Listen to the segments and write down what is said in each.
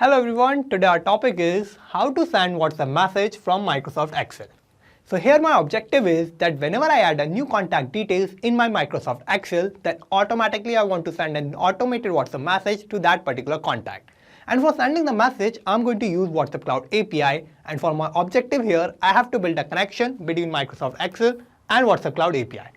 Hello everyone, today our topic is how to send WhatsApp message from Microsoft Excel. So here my objective is that whenever I add a new contact details in my Microsoft Excel, then automatically I want to send an automated WhatsApp message to that particular contact. And for sending the message, I'm going to use WhatsApp Cloud API, and for my objective here, I have to build a connection between Microsoft Excel and WhatsApp Cloud API.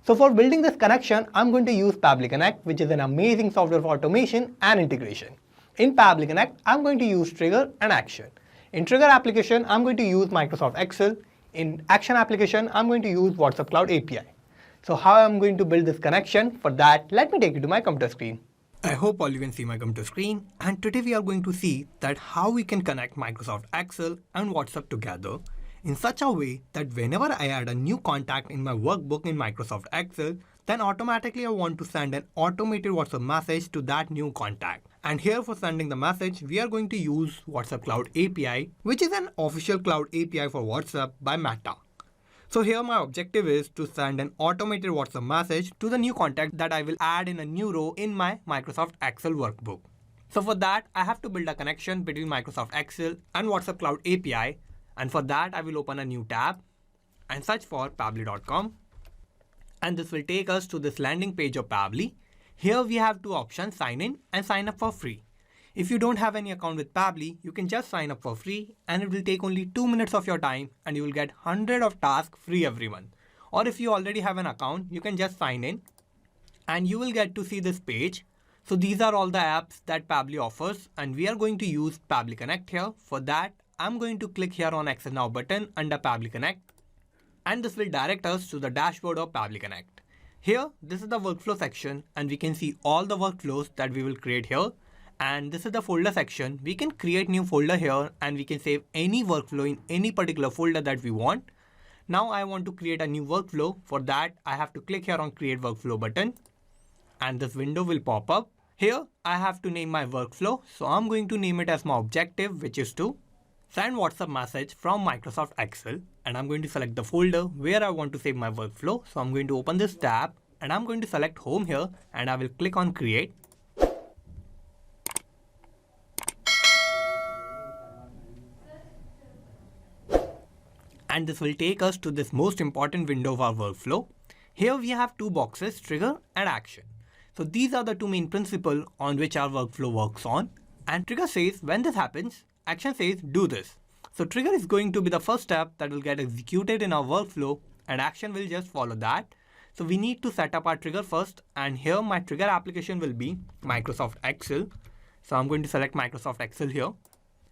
So for building this connection, I'm going to use Pabbly Connect, which is an amazing software for automation and integration. In Pabbly Connect, I'm going to use trigger and action. In trigger application, I'm going to use Microsoft Excel. In action application, I'm going to use WhatsApp Cloud API. So how I'm going to build this connection? For that, let me take you to my computer screen. I hope all you can see my computer screen, and today we are going to see that how we can connect Microsoft Excel and WhatsApp together in such a way that whenever I add a new contact in my workbook in Microsoft Excel, then automatically I want to send an automated WhatsApp message to that new contact. And here for sending the message, we are going to use WhatsApp Cloud API, which is an official cloud API for WhatsApp by Meta. So here my objective is to send an automated WhatsApp message to the new contact that I will add in a new row in my Microsoft Excel workbook. So for that, I have to build a connection between Microsoft Excel and WhatsApp Cloud API. And for that, I will open a new tab and search for pabbly.com. And this will take us to this landing page of Pabbly. Here we have two options, sign in and sign up for free. If you don't have any account with Pabbly, you can just sign up for free and it will take only 2 minutes of your time and you will get 100 of tasks free every month. Or if you already have an account, you can just sign in and you will get to see this page. So these are all the apps that Pabbly offers, and we are going to use Pabbly Connect here. For that, I'm going to click here on Access Now button under Pabbly Connect, and this will direct us to the dashboard of Pabbly Connect. Here, this is the workflow section, and we can see all the workflows that we will create here. And this is the folder section. We can create new folder here and we can save any workflow in any particular folder that we want. Now I want to create a new workflow. For that, I have to click here on Create Workflow button, and this window will pop up. Here, I have to name my workflow. So I'm going to name it as my objective, which is to send WhatsApp message from Microsoft Excel, and I'm going to select the folder where I want to save my workflow. So I'm going to open this tab and I'm going to select home here and I will click on create. And this will take us to this most important window of our workflow. Here we have two boxes, trigger and action. So these are the two main principles on which our workflow works on. And trigger says when this happens, action says do this. So trigger is going to be the first step that will get executed in our workflow, and action will just follow that. So we need to set up our trigger first, and here my trigger application will be Microsoft Excel. So I'm going to select Microsoft Excel here,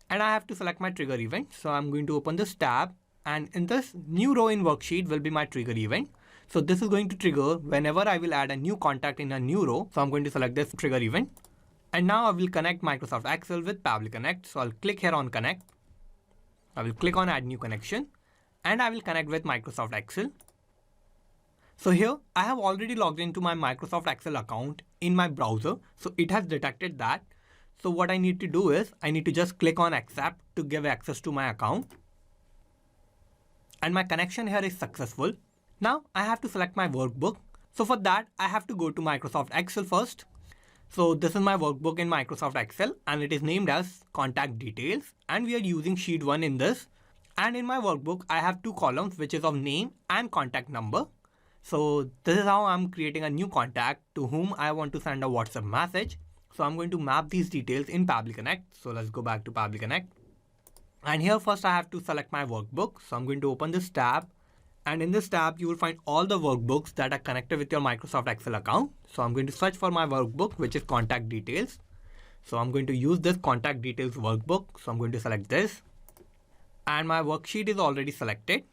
and I have to select my trigger event. So I'm going to open this tab, and in this new row in worksheet will be my trigger event. So this is going to trigger whenever I will add a new contact in a new row. So I'm going to select this trigger event. And now I will connect Microsoft Excel with Pabbly Connect. So I'll click here on connect. I will click on add new connection and I will connect with Microsoft Excel. So here I have already logged into my Microsoft Excel account in my browser. So it has detected that. So what I need to do is I need to just click on accept to give access to my account. And my connection here is successful. Now I have to select my workbook. So for that, I have to go to Microsoft Excel first. So this is my workbook in Microsoft Excel and it is named as contact details, and we are using sheet 1 in this. And in my workbook, I have two columns, which is of name and contact number. So this is how I'm creating a new contact to whom I want to send a WhatsApp message. So I'm going to map these details in Pabbly Connect. So let's go back to Pabbly Connect. And here first I have to select my workbook. So I'm going to open this tab. And in this tab, you will find all the workbooks that are connected with your Microsoft Excel account. So I'm going to search for my workbook, which is contact details. So I'm going to use this contact details workbook. So I'm going to select this. And my worksheet is already selected.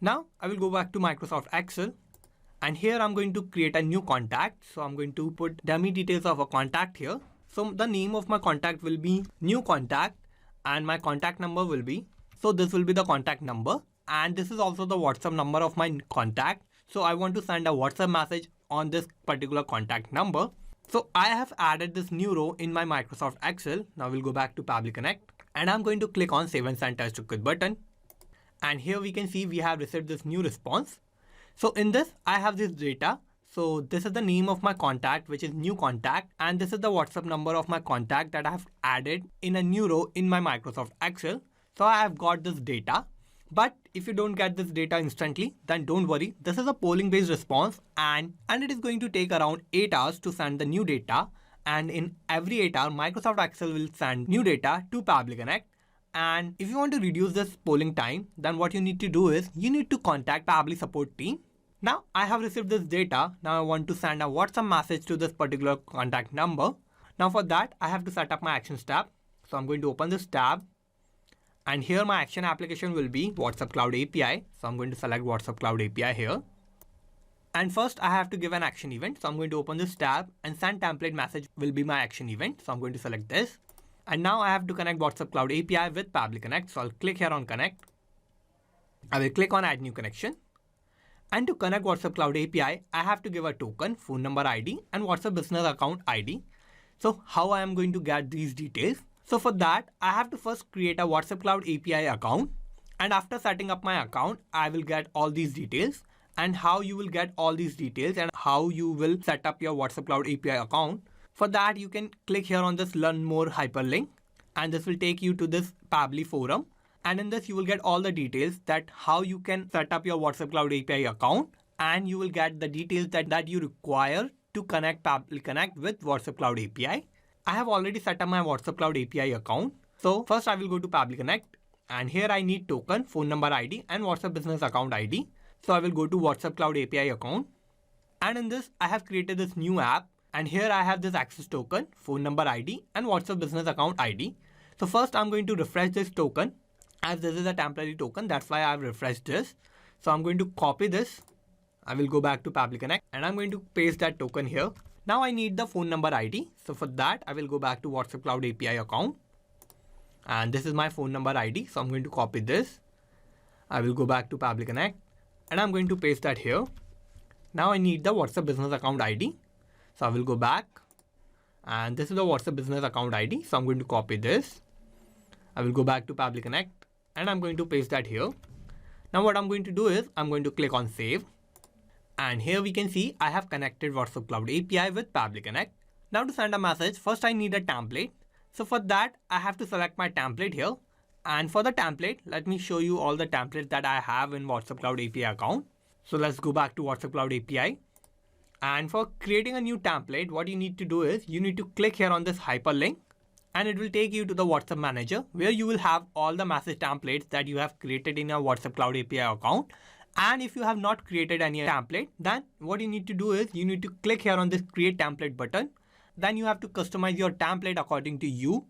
Now I will go back to Microsoft Excel. And here I'm going to create a new contact. So I'm going to put dummy details of a contact here. So the name of my contact will be new contact and my contact number will be, so this will be the contact number. And this is also the WhatsApp number of my contact. So I want to send a WhatsApp message on this particular contact number. So I have added this new row in my Microsoft Excel. Now we'll go back to Pabbly Connect and I'm going to click on Save and Send Test to Quit button. And here we can see we have received this new response. So in this, I have this data. So this is the name of my contact, which is new contact, and this is the WhatsApp number of my contact that I have added in a new row in my Microsoft Excel. So I have got this data. But if you don't get this data instantly, then don't worry. This is a polling based response and it is going to take around 8 hours to send the new data. And in every 8 hours, Microsoft Excel will send new data to Pabbly Connect. And if you want to reduce this polling time, then what you need to do is you need to contact Pabbly support team. Now I have received this data. Now I want to send a WhatsApp message to this particular contact number. Now for that, I have to set up my actions tab. So I'm going to open this tab. And here my action application will be WhatsApp Cloud API. So I'm going to select WhatsApp Cloud API here. And first I have to give an action event. So I'm going to open this tab and send template message will be my action event. So I'm going to select this. And now I have to connect WhatsApp Cloud API with Pabbly Connect. So I'll click here on connect. I will click on add new connection. And to connect WhatsApp Cloud API, I have to give a token, phone number ID and WhatsApp business account ID. So how I am going to get these details? So for that, I have to first create a WhatsApp Cloud API account. And after setting up my account, I will get all these details. And how you will get all these details and how you will set up your WhatsApp Cloud API account. For that, you can click here on this learn more hyperlink. And this will take you to this Pabbly forum. And in this, you will get all the details that how you can set up your WhatsApp Cloud API account. And you will get the details that you require to connect Pabbly Connect with WhatsApp Cloud API. I have already set up my WhatsApp Cloud API account. So first I will go to Pabbly Connect and here I need token, phone number ID and WhatsApp business account ID. So I will go to WhatsApp Cloud API account. And in this, I have created this new app and here I have this access token, phone number ID and WhatsApp business account ID. So first I'm going to refresh this token as this is a temporary token. That's why I've refreshed this. So I'm going to copy this. I will go back to Pabbly Connect and I'm going to paste that token here. Now I need the phone number ID. So for that, I will go back to WhatsApp Cloud API account. And this is my phone number ID. So I'm going to copy this. I will go back to Pabbly Connect and I'm going to paste that here. Now I need the WhatsApp business account ID. So I will go back and this is the WhatsApp business account ID. So I'm going to copy this. I will go back to Pabbly Connect and I'm going to paste that here. Now what I'm going to do is I'm going to click on save. And here we can see I have connected WhatsApp Cloud API with Pabbly Connect. Now to send a message, first I need a template. So for that, I have to select my template here. And for the template, let me show you all the templates that I have in WhatsApp Cloud API account. So let's go back to WhatsApp Cloud API. And for creating a new template, what you need to do is you need to click here on this hyperlink and it will take you to the WhatsApp manager where you will have all the message templates that you have created in your WhatsApp Cloud API account. And if you have not created any template, then what you need to do is you need to click here on this create template button. Then you have to customize your template according to you.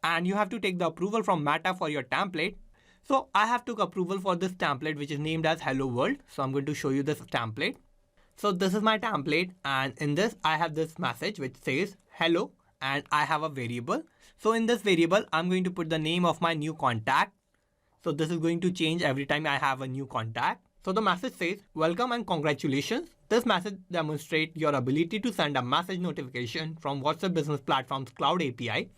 And you have to take the approval from Meta for your template. So I have took approval for this template, which is named as Hello World. So I'm going to show you this template. So this is my template. And in this, I have this message which says hello. And I have a variable. So in this variable, I'm going to put the name of my new contact. So this is going to change every time I have a new contact. So the message says, welcome and congratulations. This message demonstrates your ability to send a message notification from WhatsApp Business Platform's Cloud API.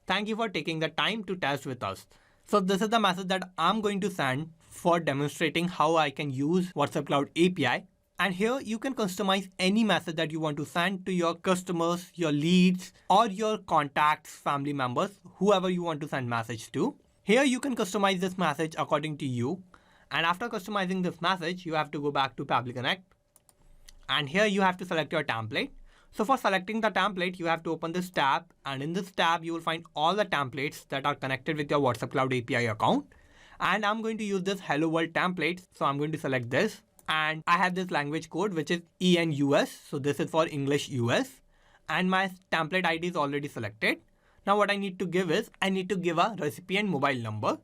Thank you for taking the time to test with us. So this is the message that I'm going to send for demonstrating how I can use WhatsApp Cloud API. And here you can customize any message that you want to send to your customers, your leads, or your contacts, family members, whoever you want to send message to. Here you can customize this message according to you. And after customizing this message, you have to go back to Pabbly Connect. And here you have to select your template. So for selecting the template, you have to open this tab. And in this tab, you will find all the templates that are connected with your WhatsApp Cloud API account. And I'm going to use this Hello World template. So I'm going to select this. And I have this language code, which is ENUS. So this is for English US. And my template ID is already selected. Now what I need to give is, I need to give a recipient mobile number.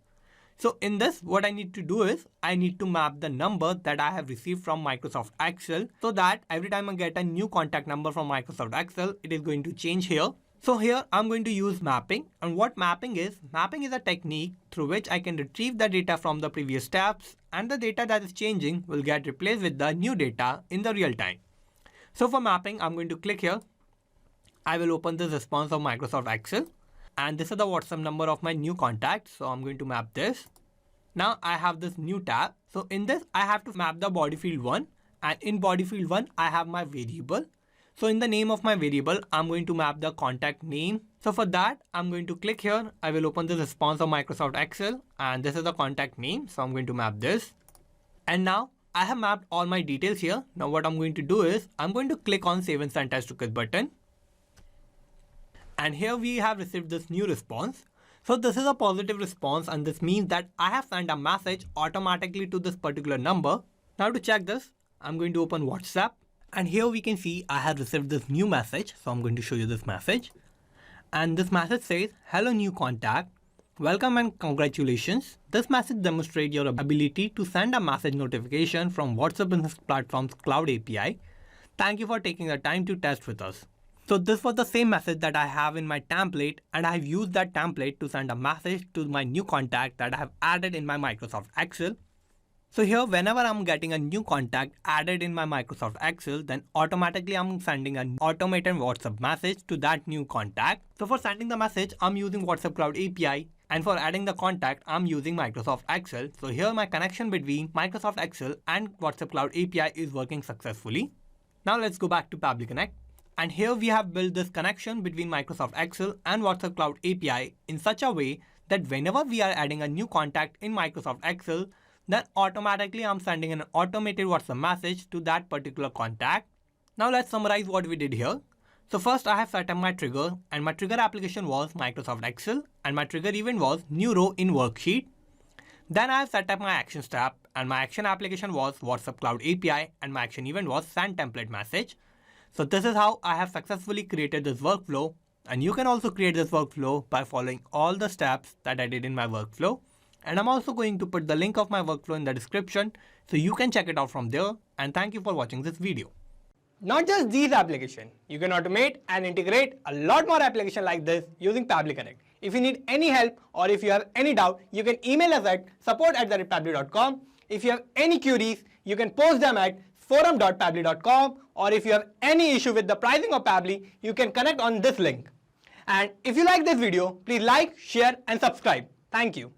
So in this, what I need to do is I need to map the number that I have received from Microsoft Excel so that every time I get a new contact number from Microsoft Excel, it is going to change here. So here I'm going to use mapping. And what mapping is a technique through which I can retrieve the data from the previous steps and the data that is changing will get replaced with the new data in the real time. So for mapping, I'm going to click here. I will open this response of Microsoft Excel. And this is the WhatsApp number of my new contact. So I'm going to map this. Now I have this new tab. So in this, I have to map the body field 1 and in body field 1, I have my variable. So in the name of my variable, I'm going to map the contact name. So for that, I'm going to click here. I will open the response of Microsoft Excel, and this is the contact name. So I'm going to map this. And now I have mapped all my details here. Now what I'm going to do is I'm going to click on Save and Send as Request button. And here we have received this new response. So this is a positive response, and this means that I have sent a message automatically to this particular number. Now to check this, I'm going to open WhatsApp, and here we can see I have received this new message. So I'm going to show you this message. And this message says, "Hello new contact. Welcome and congratulations. This message demonstrates your ability to send a message notification from WhatsApp Business Platform's Cloud API. Thank you for taking the time to test with us." So this was the same message that I have in my template, and I have used that template to send a message to my new contact that I have added in my Microsoft Excel. So here, whenever I'm getting a new contact added in my Microsoft Excel, then automatically I'm sending an automated WhatsApp message to that new contact. So for sending the message, I'm using WhatsApp Cloud API, and for adding the contact, I'm using Microsoft Excel. So here my connection between Microsoft Excel and WhatsApp Cloud API is working successfully. Now let's go back to Pabbly Connect. And here we have built this connection between Microsoft Excel and WhatsApp Cloud API in such a way that whenever we are adding a new contact in Microsoft Excel, then automatically I'm sending an automated WhatsApp message to that particular contact. Now let's summarize what we did here. So first I have set up my trigger, and my trigger application was Microsoft Excel, and my trigger event was new row in worksheet. Then I have set up my action step, and my action application was WhatsApp Cloud API, and my action event was send template message. So this is how I have successfully created this workflow, and you can also create this workflow by following all the steps that I did in my workflow. And I'm also going to put the link of my workflow in the description so you can check it out from there. And thank you for watching this video. Not just these applications, you can automate and integrate a lot more applications like this using Pabbly Connect. If you need any help or if you have any doubt, you can email us at support@pabbly.com. If you have any queries, you can post them at forum.pabbly.com, or if you have any issue with the pricing of Pabbly, you can connect on this link. And if you like this video, please like, share and subscribe. Thank you.